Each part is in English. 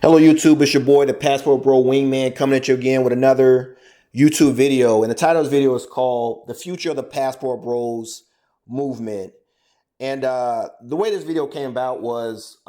Hello, YouTube. It's your boy, the Passport Bro Wingman, coming at you again with another YouTube video. And the title of this video is called The Future of the Passport Bros Movement. And the way this video came about was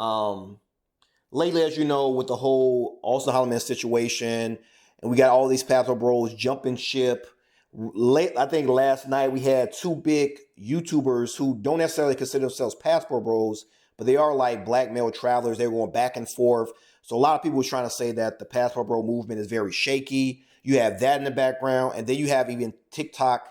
lately, as you know, with the whole Austin Holloman situation, and we got all these Passport Bros jumping ship. Late, I think last night we had two big YouTubers who don't necessarily consider themselves Passport Bros, but they are like black male travelers. They were going back and forth. So a lot of people were trying to say that the Passport Bro movement is very shaky. You have that in the background, and then you have even TikTok,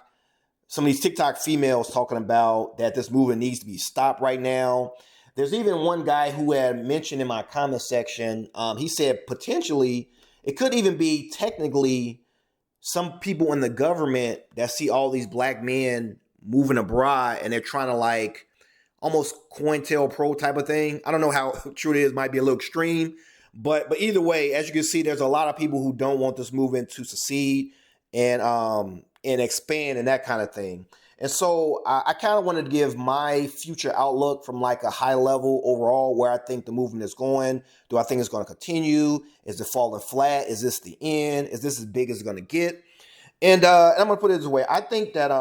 some of these TikTok females talking about that this movement needs to be stopped right now. There's even one guy who had mentioned in my comment section, he said potentially it could even be technically some people in the government that see all these black men moving abroad and they're trying to like almost COINTELPRO type of thing. I don't know how true it is, might be a little extreme, but either way, as you can see, there's a lot of people who don't want this movement to succeed and expand and that kind of thing. And so I kind of wanted to give my future outlook from like a high level overall, where I think the movement is going. Do I think it's going to continue? Is it falling flat? Is this the end? Is this as big as it's going to get? And I'm going to put it this way. I think that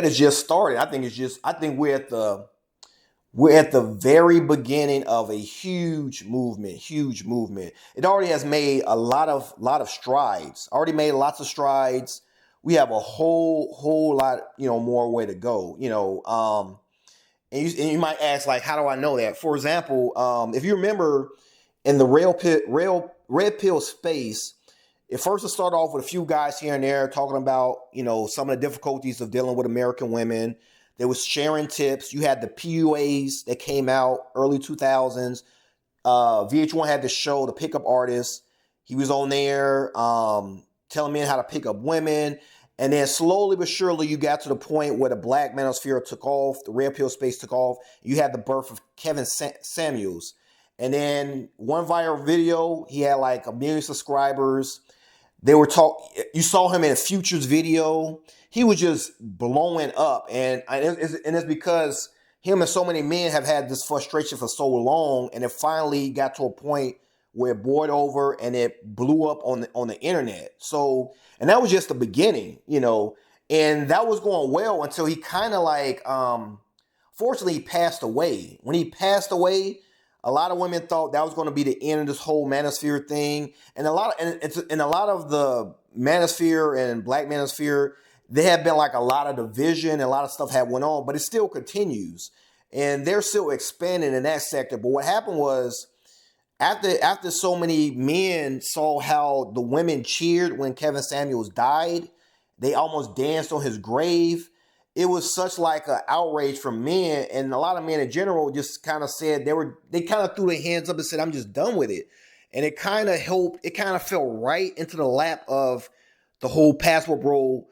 it's just started. I think we're at the very beginning of a huge movement, huge movement. It already has made a lot of strides. Already made lots of strides. We have a whole lot, more way to go. And you might ask, like, how do I know that? For example, if you remember in the red pill space, it first started off with a few guys here and there talking about, some of the difficulties of dealing with American women. There was sharing tips. You had the PUAs that came out early 2000s. VH1 had the show, The Pickup Artist. He was on there telling men how to pick up women. And then slowly but surely, you got to the point where the black manosphere took off, the red pill space took off. You had the birth of Kevin Samuels. And then one viral video, he had like 1 million subscribers. You saw him in a Future's video. He was just blowing up. And it's because him and so many men have had this frustration for so long. And it finally got to a point where it boiled over and it blew up on the internet. So, and that was just the beginning, and that was going well until he kind of like, fortunately he passed away. When he passed away, a lot of women thought that was going to be the end of this whole manosphere thing. And a lot of the manosphere and black manosphere, there have been like a lot of division and a lot of stuff had went on, but it still continues. And they're still expanding in that sector. But what happened was, after so many men saw how the women cheered when Kevin Samuels died, they almost danced on his grave. It was such like an outrage from men, and a lot of men in general just kind of said they kind of threw their hands up and said, "I'm just done with it." And it kind of helped. It kind of fell right into the lap of the whole Passport Bro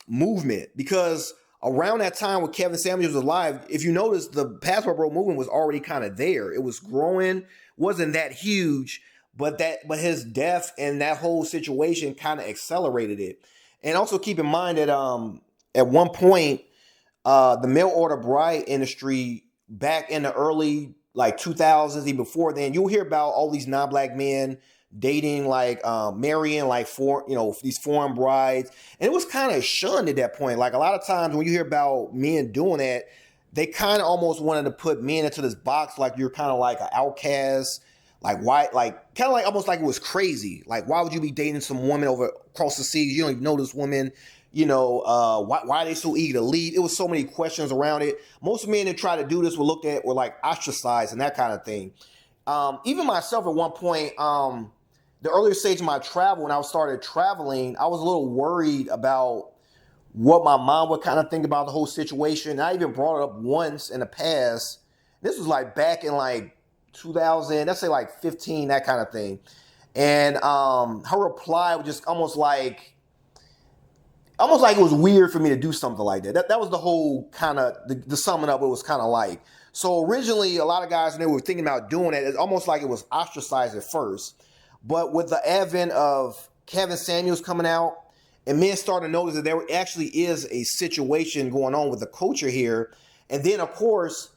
movement, because around that time when Kevin Samuels was alive, if you notice, the Passport Bro movement was already kind of there. It was growing, wasn't that huge, but his death and that whole situation kind of accelerated it. And also keep in mind that at one point, the mail order bride industry back in the early like 2000s, even before then, you'll hear about all these non-black men dating like marrying like these foreign brides, and it was kind of shunned at that point. Like a lot of times when you hear about men doing that, they kind of almost wanted to put men into this box, like you're kind of like an outcast. Like why, like kind of like almost like it was crazy. Like why would you be dating some woman over across the seas? You don't even know this woman. Why are they so eager to leave? It was so many questions around it. Most men that try to do this were like ostracized and that kind of thing. Even myself at one point, the earlier stage of my travel, when I started traveling, I was a little worried about what my mom would kind of think about the whole situation. And I even brought it up once in the past. This was like back in like 2000, let's say like 15, that kind of thing. And her reply was just almost like it was weird for me to do something like that. That was the whole kind of, the summing up, it was kind of like. So originally, a lot of guys, when they were thinking about doing it, it's almost like it was ostracized at first. But with the advent of Kevin Samuels coming out, and men started to notice that there actually is a situation going on with the culture here. And then, of course,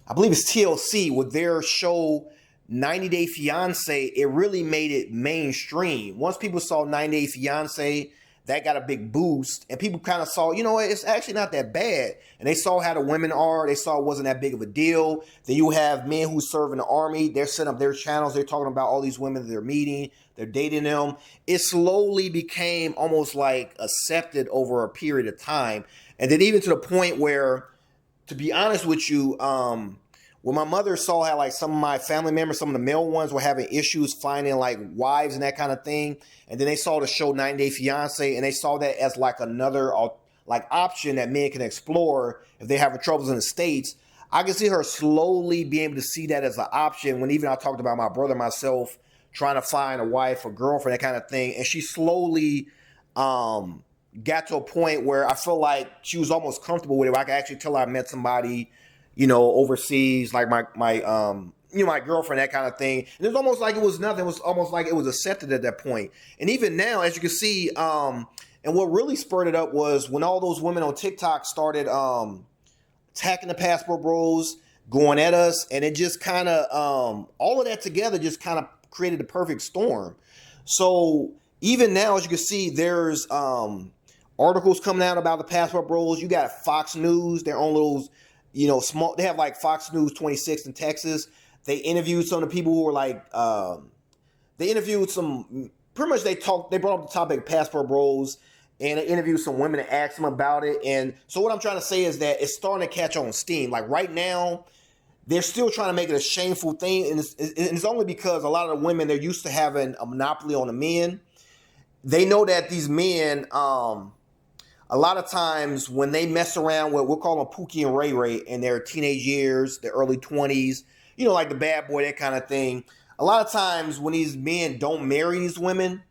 I believe it's TLC with their show 90 Day Fiance. It really made it mainstream. Once people saw 90 Day Fiance, that got a big boost, and people kind of saw, it's actually not that bad. And they saw how the women are. They saw it wasn't that big of a deal. Then you have men who serve in the army. They're setting up their channels. They're talking about all these women that they're meeting. They're dating them. It slowly became almost like accepted over a period of time. And then even to the point where, to be honest with you, when my mother saw how like some of my family members, some of the male ones were having issues finding like wives and that kind of thing, and then they saw the show 90 Day Fiance, and they saw that as like another like option that men can explore if they're having troubles in the States. I can see her slowly being able to see that as an option. When even I talked about my brother, myself trying to find a wife or girlfriend, that kind of thing, and she slowly got to a point where I feel like she was almost comfortable with it. I could actually tell I met somebody, overseas, like my my girlfriend, that kind of thing. And it was almost like it was nothing. It was almost like it was accepted at that point. And even now, as you can see, and what really spurred it up was when all those women on TikTok started attacking the Passport Bros, going at us, and it just kind of, all of that together just kind of created the perfect storm. So even now, as you can see, there's articles coming out about the Passport Bros. You got Fox News, their own little, small. They have like Fox News 26 in Texas. They interviewed some of the people who were like, they interviewed some. Pretty much, they brought up the topic of Passport Bros, and they interviewed some women and asked them about it. And so what I'm trying to say is that it's starting to catch on steam. Like right now, they're still trying to make it a shameful thing, and it's only because a lot of the women, they're used to having a monopoly on the men. They know that these men, a lot of times when they mess around with, we'll call them Pookie and Ray Ray in their teenage years, their early 20s, like the bad boy, that kind of thing. A lot of times when these men don't marry these women,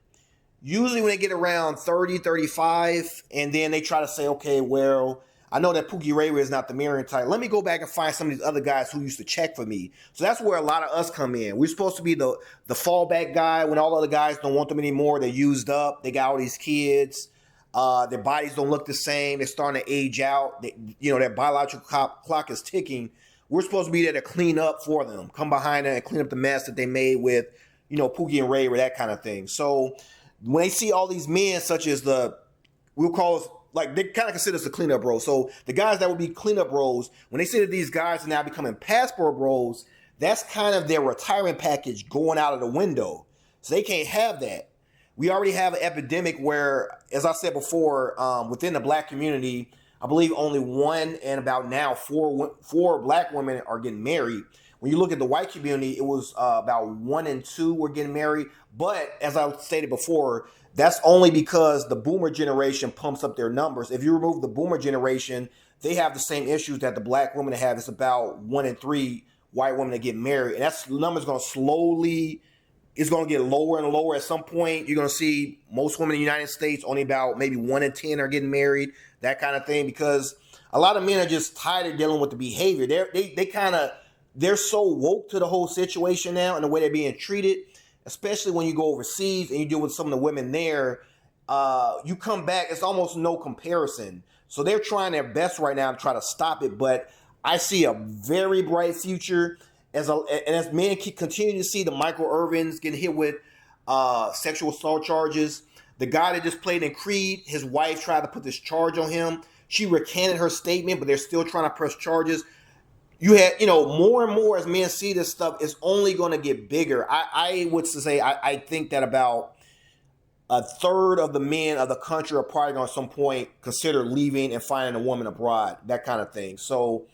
usually when they get around 30, 35, and then they try to say, okay, well, I know that Pookie Ray Ray is not the marrying type. Let me go back and find some of these other guys who used to check for me. So that's where a lot of us come in. We're supposed to be the fallback guy when all other guys don't want them anymore. They're used up. They got all these kids. Their bodies don't look the same. They're starting to age out. Their biological clock is ticking. We're supposed to be there to clean up for them, come behind them and clean up the mess that they made with, Pookie and Ray or that kind of thing. So when they see all these men, such as we'll call us, like they kind of consider us the cleanup bros. So the guys that would be cleanup bros, when they say that these guys are now becoming Passport Bros, that's kind of their retirement package going out of the window. So they can't have that. We already have an epidemic where, as I said before, within the black community, I believe only one and about now four black women are getting married. When you look at the white community, it was about 1 and 2 were getting married. But as I stated before, that's only because the boomer generation pumps up their numbers. If you remove the boomer generation, they have the same issues that the black women have. It's about 1 in 3 white women that get married. And the number's going to slowly, it's going to get lower and lower. At some point, you're going to see most women in the United States, only about maybe 1 in 10 are getting married, that kind of thing. Because a lot of men are just tired of dealing with the behavior. They're so woke to the whole situation now and the way they're being treated, especially when you go overseas and you deal with some of the women there. You come back, it's almost no comparison. So they're trying their best right now to try to stop it. But I see a very bright future as men continue to see the Michael Irvins getting hit with sexual assault charges. The guy that just played in Creed, his wife tried to put this charge on him. She recanted her statement, but they're still trying to press charges. You had, more and more as men see this stuff, it's only going to get bigger. I would say I think that about a third of the men of the country are probably going to at some point consider leaving and finding a woman abroad, that kind of thing. So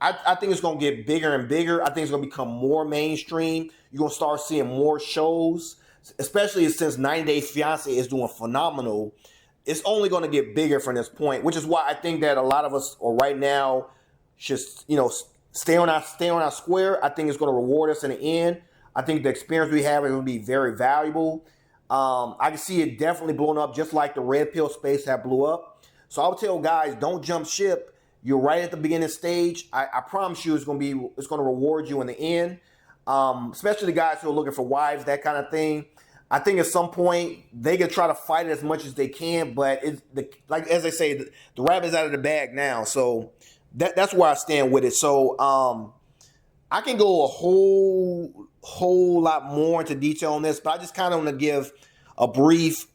I think it's going to get bigger and bigger. I think it's going to become more mainstream. You're going to start seeing more shows, especially since 90 Day Fiance is doing phenomenal. It's only going to get bigger from this point, which is why I think that a lot of us are right now should, stay on our square. I think it's going to reward us in the end. I think the experience we have is going to be very valuable. I can see it definitely blowing up just like the red pill space that blew up. So I would tell guys, don't jump ship. You're right at the beginning stage. I promise you it's going to reward you in the end. Especially the guys who are looking for wives, that kind of thing. I think at some point they can try to fight it as much as they can, but like as they say, the rabbit's out of the bag now. So that's where I stand with it. So I can go a whole lot more into detail on this, but I just kind of want to give a brief,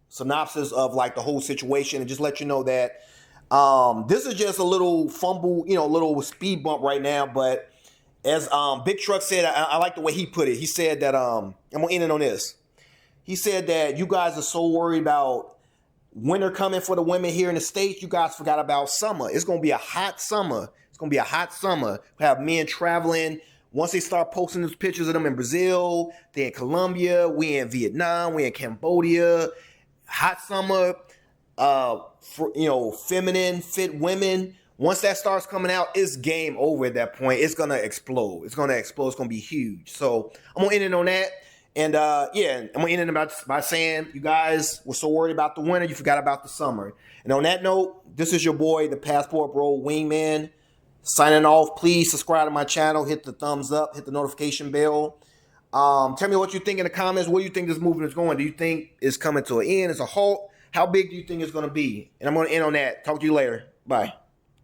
synopsis of like the whole situation and just let you know that this is just a little fumble, a little speed bump right now. But as Big Truck said, I like the way he put it. He said that I'm gonna end it on this. He said that you guys are so worried about winter coming for the women here in the States, you guys forgot about summer. It's gonna be a hot summer. It's gonna be a hot summer. We have men traveling. Once they start posting those pictures of them in Brazil, they're in Colombia, we in Vietnam, we in Cambodia. Hot summer, feminine fit women. Once that starts coming out, it's game over at that point. It's gonna explode. It's gonna be huge. So I'm gonna end it on that. And I'm gonna end it by saying you guys were so worried about the winter, you forgot about the summer. And on that note, this is your boy, the Passport Bro Wingman, signing off. Please subscribe to my channel, hit the thumbs up, hit the notification bell. Tell me what you think in the comments. Where do you think this movement is going? Do you think it's coming to an end? It's a halt? How big do you think it's going to be? And I'm going to end on that. Talk to you later. Bye.